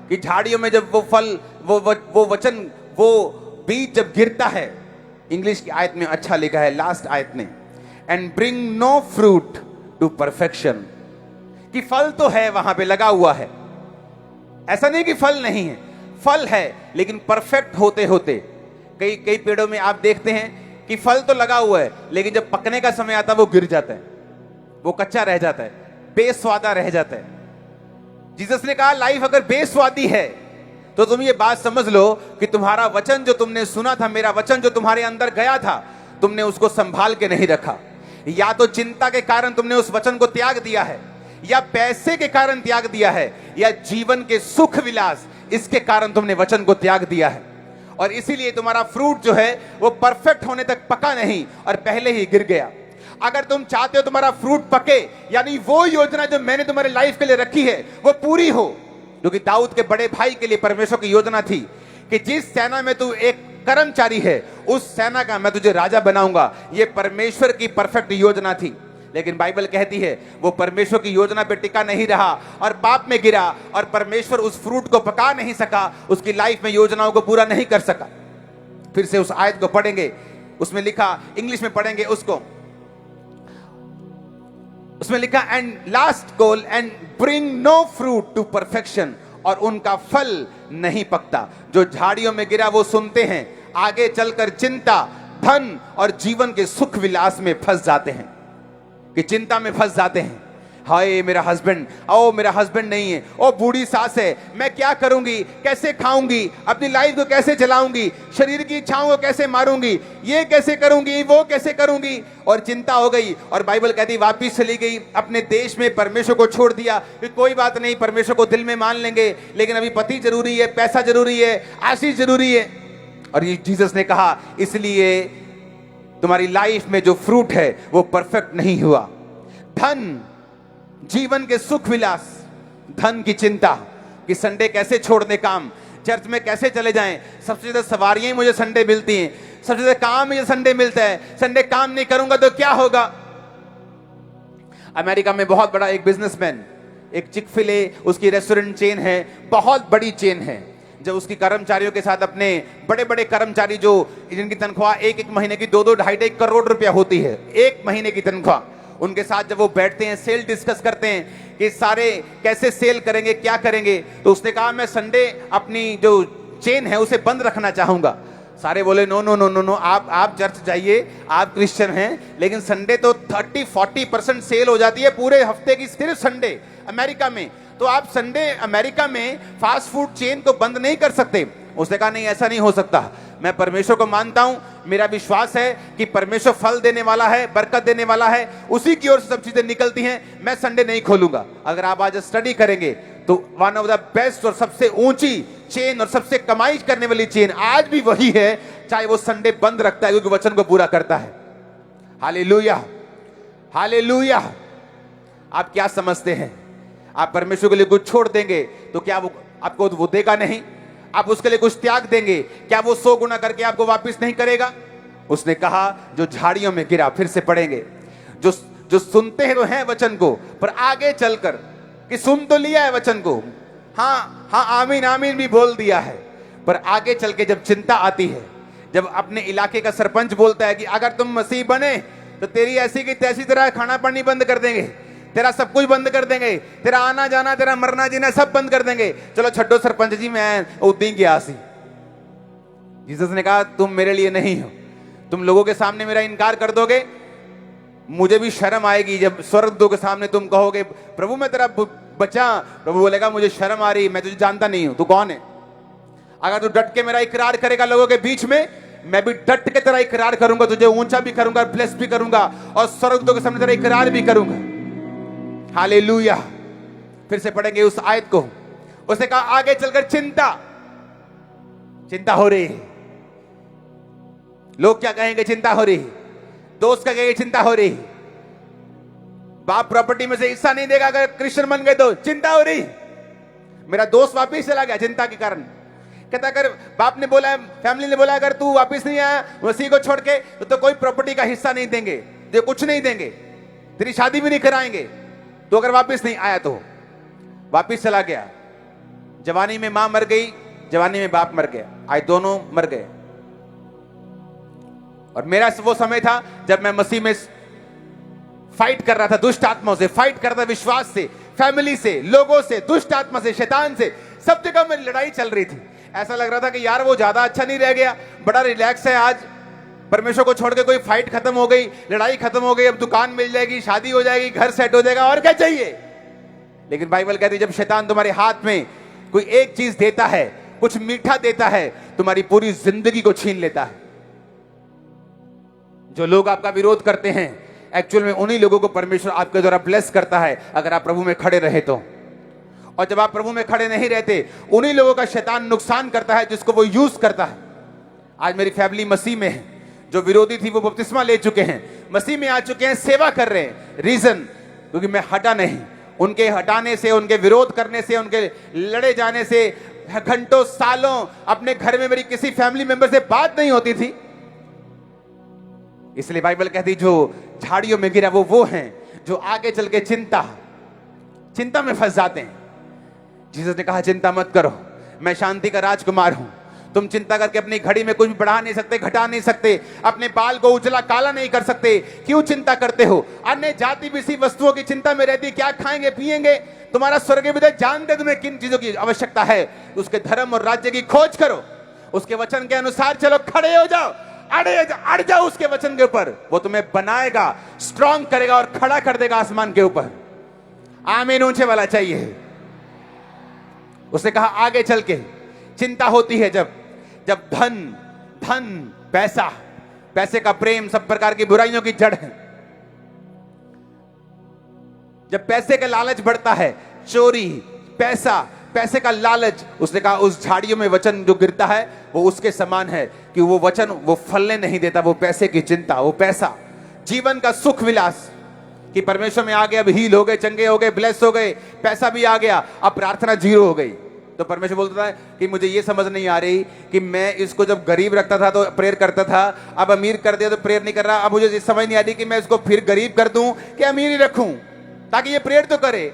कि झाड़ियों में जब वो फल, वो वचन, वो बीज जब गिरता है, इंग्लिश की आयत में अच्छा लिखा है लास्ट आयत में, and bring no fruit to perfection, कि फल तो है वहां पे लगा हुआ है, ऐसा नहीं कि फल नहीं है, फल है, लेकिन परफेक्ट होते होते कई पेड़ों में आप देखते हैं कि फल तो लगा हुआ है, लेकिन जब पकने का समय आता है वो गिर जाता है, वो कच्चा रह जाता है, बेस्वादा रह जाता है। जीसस ने कहा लाइफ अगर बेस्वादी है तो तुम ये बात समझ लो कि तुम्हारा वचन जो तुमने सुना था, मेरा वचन जो तुम्हारे अंदर गया था, तुमने उसको संभाल के नहीं रखा। या तो चिंता के कारण तुमने उस वचन को त्याग दिया है, या पैसे के कारण त्याग दिया है, या जीवन के सुख विलास इसके कारण तुमने वचन को त्याग दिया है, और इसीलिए तुम्हारा फ्रूट जो है वो परफेक्ट होने तक पका नहीं और पहले ही गिर गया। अगर तुम चाहते हो तुम्हारा फ्रूट पके, यानी वो योजना जो मैंने तुम्हारे लाइफ के लिए रखी है वो पूरी हो, क्योंकि दाऊद के बड़े भाई के लिए परमेश्वर की योजना थी कि जिस सेना में तू एक कर्मचारी है उस सेना का मैं तुझे राजा बनाऊंगा। ये परमेश्वर की परफेक्ट योजना थी, लेकिन बाइबल कहती है वो परमेश्वर की योजना पे टिका नहीं रहा और पाप में गिरा, और परमेश्वर उस फ्रूट को पका नहीं सका, उसकी लाइफ में योजनाओं को पूरा नहीं कर सका। फिर से उस आयत को पढ़ेंगे, उसमें लिखा, इंग्लिश में पढ़ेंगे उसको, उसमें लिखा and last goal and bring no fruit to perfection, और उनका फल नहीं पकता। जो झाड़ियों में गिरा वो सुनते हैं, आगे चलकर चिंता, धन और जीवन के सुख विलास में फंस जाते हैं, कि चिंता में फंस जाते हैं। हाय मेरा हस्बैंड, ओ मेरा हस्बैंड नहीं है, ओ बूढ़ी सास है, मैं क्या करूंगी, कैसे खाऊंगी, अपनी लाइफ को कैसे चलाऊंगी, शरीर की इच्छाओं को कैसे मारूंगी, ये कैसे करूंगी, वो कैसे करूंगी, और चिंता हो गई। और बाइबल कहती वापिस चली गई अपने देश में, परमेश्वर को छोड़ दिया कि कोई बात नहीं, परमेश्वर को दिल में मान लेंगे, लेकिन अभी पति जरूरी है, पैसा जरूरी है, आशीष जरूरी है। और ये जीसस ने कहा इसलिए तुम्हारी लाइफ में जो फ्रूट है वो परफेक्ट नहीं हुआ। धन, जीवन के सुख विलास, धन की चिंता कि संडे कैसे छोड़ दे काम, चर्च में कैसे चले जाएं, सबसे ज्यादा सवारियां ही मुझे संडे मिलती हैं, सबसे ज्यादा काम मुझे संडे मिलता है, संडे काम नहीं करूंगा तो क्या होगा। अमेरिका में बहुत बड़ा एक बिजनेसमैन, एक चिक-फिल-ए उसकी रेस्टोरेंट चेन है, बहुत बड़ी चेन है। जब उसकी कर्मचारियों के साथ अपने बड़े बड़े कर्मचारी जो जिनकी तनख्वाह एक महीने की 2-2 ढाई करोड़ रुपया होती है, एक महीने की तनख्वाह, उनके साथ जब वो बैठते हैं, सेल डिस्कस करते हैं कि सारे कैसे सेल करेंगे, क्या करेंगे, तो उसने कहा मैं संडे अपनी जो चेन है उसे बंद रखना चाहूंगा। सारे बोले no no no no no, आप चर्च जाइए, आप क्रिश्चियन हैं, लेकिन संडे तो 30-40% सेल हो जाती है पूरे हफ्ते की, सिर्फ संडे अमेरिका में, तो आप संडे अमेरिका में फास्ट फूड चेन को बंद नहीं कर सकते। उसने कहा नहीं, ऐसा नहीं हो सकता, मैं परमेश्वर को मानता हूं, मेरा विश्वास है कि परमेश्वर फल देने वाला है, बरकत देने वाला है, उसी की ओर से सब चीजें निकलती हैं, मैं संडे नहीं खोलूंगा। अगर आप आज स्टडी करेंगे तो वन ऑफ द बेस्ट और सबसे ऊंची चेन और सबसे कमाई करने वाली चेन आज भी वही है, चाहे वो संडे बंद रखता है, क्योंकि वचन को पूरा करता है। Hallelujah, hallelujah. आप क्या समझते हैं, आप परमेश्वर के लिए कुछ छोड़ देंगे तो क्या वो आपको वो देगा नहीं? आप उसके लिए कुछ त्याग देंगे, क्या वो 100 गुना करके आपको वापस नहीं करेगा? उसने कहा जो झाड़ियों में गिरा फिर से पड़ेंगे, जो सुनते हैं तो हैं वचन को, पर आगे चलकर कि सुन तो लिया है वचन को, हाँ हाँ आमीन आमीन भी बोल दिया है, पर आगे चल के जब चिंता आती है, जब अपने इलाके का सरपंच बोलता है कि अगर तुम मसीह बने तो तेरी ऐसी की तैसी तरह खाना पानी बंद कर देंगे, तेरा सब कुछ बंद कर देंगे, तेरा आना जाना, तेरा मरना जीना सब बंद कर देंगे, चलो छड्डो सरपंच जी, मैं उद्दी गया सी। जीसस ने कहा तुम मेरे लिए नहीं हो, तुम लोगों के सामने मेरा इनकार कर दोगे, मुझे भी शर्म आएगी जब स्वर्गदूतों के सामने तुम कहोगे प्रभु मैं तेरा बचा। प्रभु बोलेगा मुझे शर्म आ रही, मैं तुझे जानता नहीं हूं, तू कौन है। अगर तू डट के मेरा इकरार करेगा लोगों के बीच में, मैं भी डट के तेरा इकरार करूंगा, तुझे ऊंचा भी करूंगा, ब्लेस भी करूंगा, और स्वर्गदूतों के सामने तेरा इकरार भी करूंगा। हालेलुया। फिर से पढ़ेंगे उस आयत को। उसने कहा आगे चलकर चिंता हो रही है, लोग क्या कहेंगे, चिंता हो रही है, दोस्त क्या कहेंगे, चिंता हो रही है, बाप प्रॉपर्टी में से हिस्सा नहीं देगा अगर क्रिश्चियन बन गए तो चिंता हो रही, मेरा दोस्त वापिस चला गया चिंता के कारण। कहता अगर बाप ने बोला, फैमिली ने बोला अगर तू वापिस नहीं आया मसीह को छोड़ के तो कोई प्रॉपर्टी का हिस्सा नहीं देंगे, जो कुछ नहीं देंगे, तेरी शादी भी नहीं कराएंगे, तो अगर वापिस नहीं आया तो वापिस चला गया। जवानी में मां मर गई, जवानी में बाप मर गया, आज दोनों मर गए। और मेरा वो समय था जब मैं मसीह में फाइट कर रहा था, दुष्ट आत्माओं से फाइट कर रहा था, विश्वास से, फैमिली से, लोगों से, दुष्ट आत्मा से, शैतान से, सब जगह मेरी लड़ाई चल रही थी। ऐसा लग रहा था कि यार वो ज्यादा अच्छा नहीं रह गया, बड़ा रिलैक्स है आज, परमेश्वर को छोड़ के कोई फाइट खत्म हो गई, लड़ाई खत्म हो गई, अब दुकान मिल जाएगी, शादी हो जाएगी, घर सेट हो जाएगा, और क्या चाहिए। लेकिन बाइबल कहती है जब शैतान तुम्हारे हाथ में कोई एक चीज देता है, कुछ मीठा देता है, तुम्हारी पूरी जिंदगी को छीन लेता है। जो लोग आपका विरोध करते हैं एक्चुअल में उन्हीं लोगों को परमेश्वर आपके द्वारा ब्लेस करता है अगर आप प्रभु में खड़े रहे तो। और जब आप प्रभु में खड़े नहीं रहते, उन्हीं लोगों का शैतान नुकसान करता है जिसको वो यूज करता है। आज मेरी फैमिली मसीह में है, जो विरोधी थी वो बपतिस्मा ले चुके हैं, मसीह में आ चुके हैं, सेवा कर रहे हैं। रीजन क्योंकि मैं हटा नहीं, उनके हटाने से, उनके विरोध करने से, उनके लड़े जाने से घंटों सालों अपने घर में मेरी किसी फैमिली मेंबर से बात नहीं होती थी। इसलिए बाइबल कहती जो झाड़ियों में गिरा वो हैं जो आगे चल के चिंता में फंस जाते हैं। जीसस ने कहा चिंता मत करो, मैं शांति का राजकुमार हूं, तुम चिंता करके अपनी घड़ी में कुछ भी बढ़ा नहीं सकते, घटा नहीं सकते, अपने बाल को उजला काला नहीं कर सकते। क्यों चिंता करते हो? अन्य जाति भी इसी वस्तुओं की चिंता में रहती, क्या खाएंगे पिएंगे। तुम्हारा स्वर्गीय पिता जानते तुम्हें किन चीजों की आवश्यकता है। उसके धर्म और राज्य की खोज करो, उसके वचन के अनुसार चलो, खड़े हो जाओ, अड़ जाओ उसके वचन के ऊपर। वो तुम्हें बनाएगा, स्ट्रांग करेगा और खड़ा कर देगा आसमान के ऊपर। आमीन ऊंचे वाला चाहिए। उसने कहा आगे चल के चिंता होती है जब धन पैसे का प्रेम सब प्रकार की बुराइयों की जड़ है। जब पैसे का लालच बढ़ता है, चोरी, पैसे का लालच, उसने कहा उस झाड़ियों में वचन जो गिरता है वो उसके समान है कि वो वचन वो फलने नहीं देता। वो पैसे की चिंता, वो पैसा, जीवन का सुख विलास कि परमेश्वर में आ गए, अब हील हो गए, चंगे हो गए, ब्लेस हो गए, पैसा भी आ गया, अब प्रार्थना जीरो हो गई। तो परमेश्वर बोलता है कि मुझे ये समझ नहीं आ रही कि मैं इसको जब गरीब रखता था तो प्रेयर करता था, अब अमीर कर दिया तो प्रेयर नहीं कर रहा। अब मुझे ये समझ नहीं आ रही कि मैं इसको फिर गरीब कर दूं कि अमीर ही रखूं ताकि ये प्रेयर तो करे।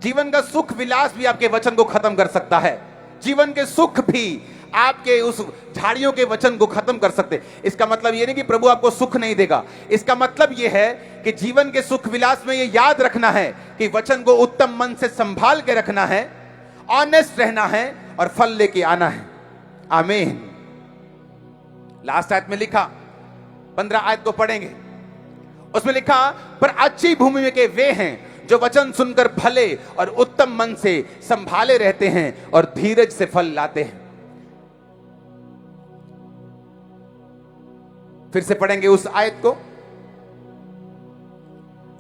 जीवन का सुख विलास भी आपके वचन को खत्म कर सकता है। जीवन के सुख भी आपके उस झाड़ियों के वचन को खत्म कर सकते। इसका मतलब यह नहीं कि प्रभु आपको सुख नहीं देगा, इसका मतलब यह है कि जीवन के सुख विलास में यह याद रखना है कि वचन को उत्तम मन से संभाल के रखना है, ऑनेस्ट रहना है और फल लेके आना है। आमीन। लास्ट आयत में लिखा, 15 आयत को पढ़ेंगे, उसमें लिखा पर अच्छी भूमि में के वे हैं जो वचन सुनकर भले और उत्तम मन से संभाले रहते हैं और धीरज से फल लाते हैं। फिर से पढ़ेंगे उस आयत को,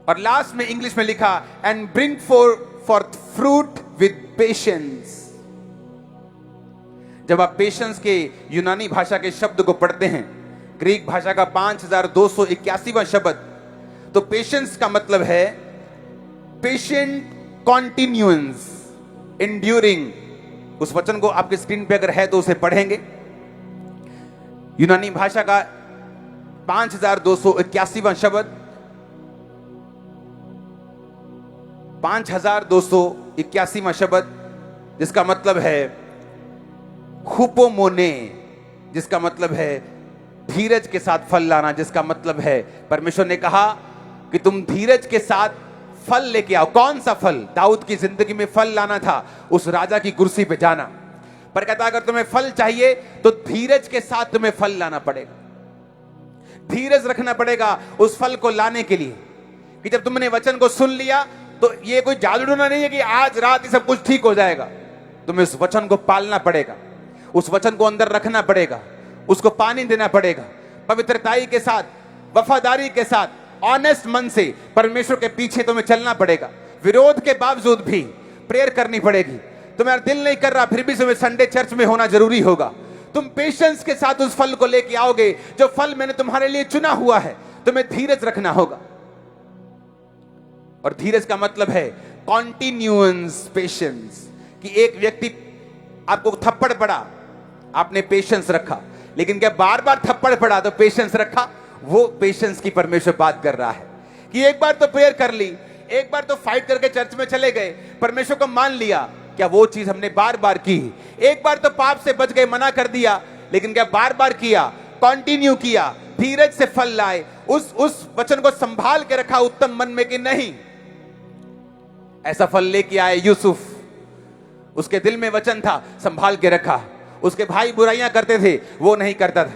और लास्ट में इंग्लिश में लिखा and bring for fruit with patience. जब आप पेशेंस के यूनानी भाषा के शब्द को पढ़ते हैं, ग्रीक भाषा का 5281वां शब्द, तो पेशेंस का मतलब है पेशेंट कॉन्टिन्यूएंस, इंड्यूरिंग। उस वचन को आपके स्क्रीन पे अगर है तो उसे पढ़ेंगे। यूनानी भाषा का 5281वां शब्द, 5281वां शब्द, जिसका मतलब है हुपोमोने, जिसका मतलब है धीरज के साथ फल लाना, जिसका मतलब है परमेश्वर ने कहा कि तुम धीरज के साथ फल लेके आओ। कौन सा फल? दाऊद की जिंदगी में फल लाना था, उस राजा की कुर्सी पे जाना। पर कहता अगर तुम्हें फल चाहिए तो धीरज के साथ तुम्हें फल लाना पड़ेगा, धीरज रखना पड़ेगा उस फल को लाने के लिए। कि जब तुमने वचन को सुन लिया तो ये कोई जादू टोना नहीं है कि आज रात ही सब कुछ ठीक हो जाएगा। तुम्हें उस वचन को पालना पड़ेगा, उस वचन को अंदर रखना पड़ेगा, उसको पानी देना पड़ेगा, पवित्रताई के साथ, वफादारी के साथ, ऑनेस्ट मन से परमेश्वर के पीछे तुम्हें चलना पड़ेगा। विरोध के बावजूद भी प्रेयर करनी पड़ेगी। तुम्हारा दिल नहीं कर रहा फिर भी तुम्हें संडे चर्च में होना जरूरी होगा। तुम पेशेंस के साथ उस फल को लेके आओगे जो फल मैंने तुम्हारे लिए चुना हुआ है। तुम्हें धीरज रखना होगा, और धीरज का मतलब है कॉन्टिन्यूएंस पेशेंस। कि एक व्यक्ति आपको थप्पड़ पड़ा, आपने पेशेंस रखा, लेकिन क्या बार बार थप्पड़ पड़ा तो पेशेंस रखा? वो पेशेंस की परमेश्वर बात कर रहा है कि एक बार तो प्रेयर कर ली, एक बार तो फाइट करके चर्च में चले गए, परमेश्वर को मान लिया, क्या वो चीज हमने बार बार की? एक बार तो पाप से बच गए, मना कर दिया, लेकिन क्या बार बार किया? कंटिन्यू किया, धीरज से फल लाए, उस वचन को संभाल के रखा उत्तम मन में कि नहीं। ऐसा फल लेके आए यूसुफ, उसके दिल में वचन था, संभाल के रखा। उसके भाई बुराइयां करते थे, वो नहीं करता था।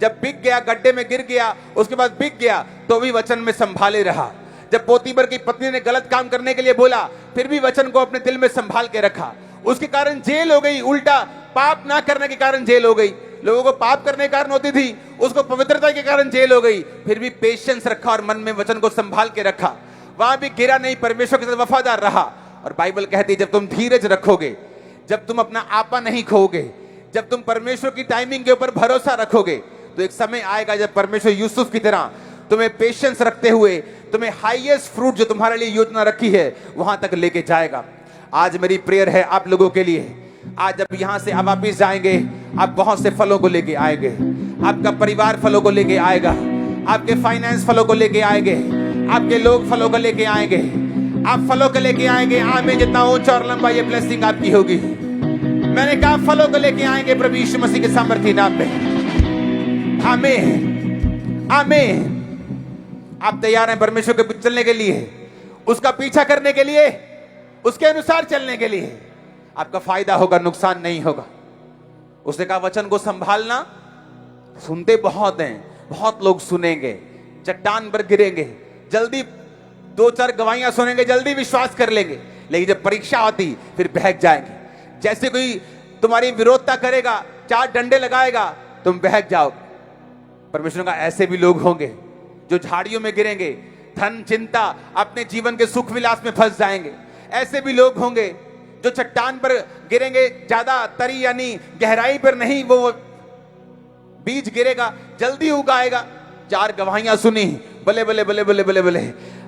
जब बिक गया, गड्ढे में गिर गया, उसके बाद बिक गया तो भी वचन में संभाले रहा। जब पोतीबर की पत्नी ने गलत काम करने के लिए बोला, फिर भी वचन को अपने दिल में संभाल के रखा। उसके कारण जेल हो गई, उल्टा पाप ना करने के कारण जेल हो गई। लोगों को पाप करने के कारण होती थी, उसको पवित्रता के कारण जेल हो गई, फिर भी पेशेंस रखा और मन में वचन को संभाल के रखा। वहां भी गिरा नहीं, परमेश्वर के साथ वफादार रहा। और बाइबल कहती है जब तुम धीरज रखोगे, जब तुम अपना आपा नहीं खोओगे, जब तुम परमेश्वर की टाइमिंग के ऊपर भरोसा रखोगे, तो एक समय आएगा जब परमेश्वर यूसुफ की तरह तुम्हें पेशेंस रखते हुए तुम्हें हाईएस्ट फ्रूट जो तुम्हारे लिए योजना रखी है वहां तक लेके जाएगा। आज मेरी प्रेयर है आप लोगों के लिए, आज जब यहां से आप वापिस जाएंगे, आप बहुत से फलों को लेके आएंगे। आपका परिवार फलों को लेके आएगा, आपके फाइनेंस फलों को लेके आएंगे, आपके लोग फलों को लेके आएंगे, आप फलों को लेके आएंगे। आमीन। जितना ऊंचा और लंबा ये ब्लेसिंग आपकी होगी, मैंने कहा फलों को लेके आएंगे प्रभु यीशु मसीह के सामर्थी नाम में। आमीन आमीन। आप तैयार हैं परमेश्वर के पीछे चलने के लिए, उसका पीछा करने के लिए, उसके अनुसार चलने के लिए? आपका फायदा होगा, नुकसान नहीं होगा। उसने कहा वचन को संभालना। सुनते बहुत हैं, बहुत लोग सुनेंगे, चट्टान पर गिरेंगे, जल्दी 2-4 गवाहियां सुनेंगे, जल्दी विश्वास कर लेंगे, लेकिन जब परीक्षा आती फिर बहक जाएंगे। जैसे कोई तुम्हारी विरोधता करेगा, 4 डंडे लगाएगा, तुम बहक जाओगे। परमेश्वर का ऐसे भी लोग होंगे जो झाड़ियों में गिरेंगे, धन चिंता अपने जीवन के सुख विलास में फंस जाएंगे। ऐसे भी लोग होंगे जो चट्टान पर गिरेंगे, ज्यादा तरी यानी गहराई पर नहीं, वो बीज गिरेगा, जल्दी उगाएगा। 4 गवाहियां सुनी, बले बले बले बले बले बले,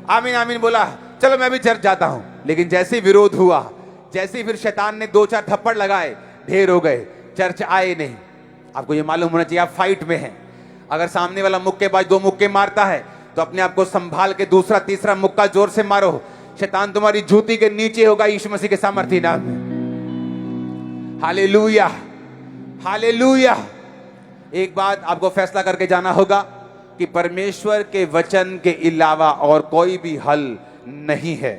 आमीन आमीन बोला, चलो मैं भी चर्च जाता हूं। लेकिन जैसे ही विरोध हुआ, जैसे ही फिर शैतान ने 2-4 थप्पड़ लगाए, ढेर हो गए, चर्च आए नहीं। आपको ये मालूम होना चाहिए आप फाइट में हैं। अगर सामने वाला मुक्केबाज 2 मुक्के मारता है तो अपने आप को संभाल के दूसरा तीसरा मुक्का जोर से मारो। शैतान तुम्हारी जूती के नीचे होगा यीशु मसीह के सामर्थी नाम में। Hallelujah hallelujah. एक बात आपको फैसला करके जाना होगा कि परमेश्वर के वचन के अलावा और कोई भी हल नहीं है।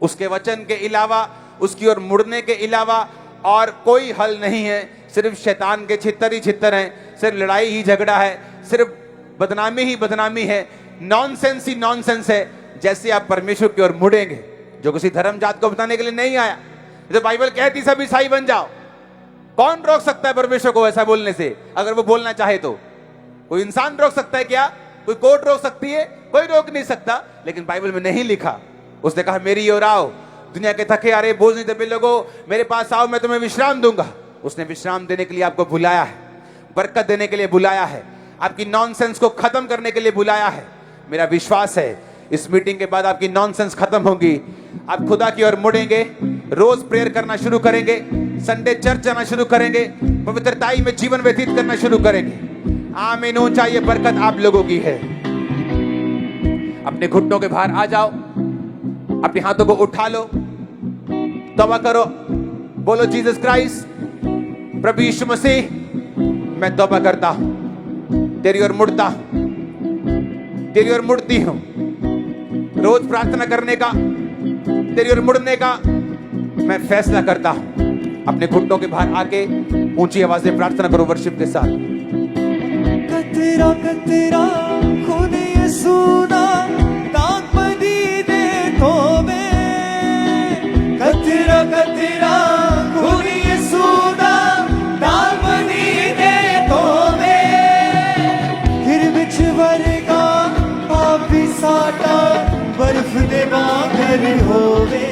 उसके वचन के अलावा, उसकी ओर मुड़ने के अलावा और कोई हल नहीं है। सिर्फ शैतान के छितर ही छितर हैं, सिर्फ लड़ाई ही झगड़ा है, सिर्फ बदनामी ही बदनामी है, नॉनसेंस ही नॉनसेंस है। जैसे आप परमेश्वर की ओर मुड़ेंगे, जो किसी धर्म जात को बताने के लिए नहीं आया। तो बाइबल कहती सब ईसाई बन जाओ। कौन रोक सकता है परमेश्वर को ऐसा बोलने से? अगर वो बोलना चाहे तो कोई इंसान रोक सकता है क्या? कोई कोर्ट रोक सकती है? कोई रोक नहीं सकता। लेकिन बाइबल में नहीं लिखा। उसने कहा मेरी ओर आओ दुनिया के थके हारे बोझ नहीं दबे लोगों, मेरे पास आओ, मैं तुम्हें विश्राम दूंगा। उसने विश्राम देने के लिए आपको बुलाया है, बरकत देने के लिए बुलाया है, आपकी नॉनसेंस को खत्म करने के लिए बुलाया है। मेरा विश्वास है इस मीटिंग के बाद आपकी नॉनसेंस खत्म होगी, आप खुदा की ओर मुड़ेंगे, रोज प्रेयर करना शुरू करेंगे, संडे चर्च जाना शुरू करेंगे, पवित्रताई में जीवन व्यतीत करना शुरू करेंगे। आमीन। ऊंचा ये बरकत आप लोगों की है। अपने घुटनों के बाहर आ जाओ, अपने हाथों को उठा लो, तौबा करो, बोलो जीसस क्राइस्ट, प्रभु यीशु मसीह, मैं तौबा करता हूं, तेरी ओर मुड़ता हूं, तेरी ओर मुड़ती हूं। रोज प्रार्थना करने का, तेरी ओर मुड़ने का मैं फैसला करता हूं। अपने घुटनों के बाहर आके ऊंची आवाज में प्रार्थना करो वर्शिप के साथ। कतरा कतरा खून यीशु दा दाग बदी दे तोबे, कतरा कतरा खून यीशु दा दाग बदी दे तोबे, फिर बिच वर्गा पापी साटा बर्फ दे वांगर होवे।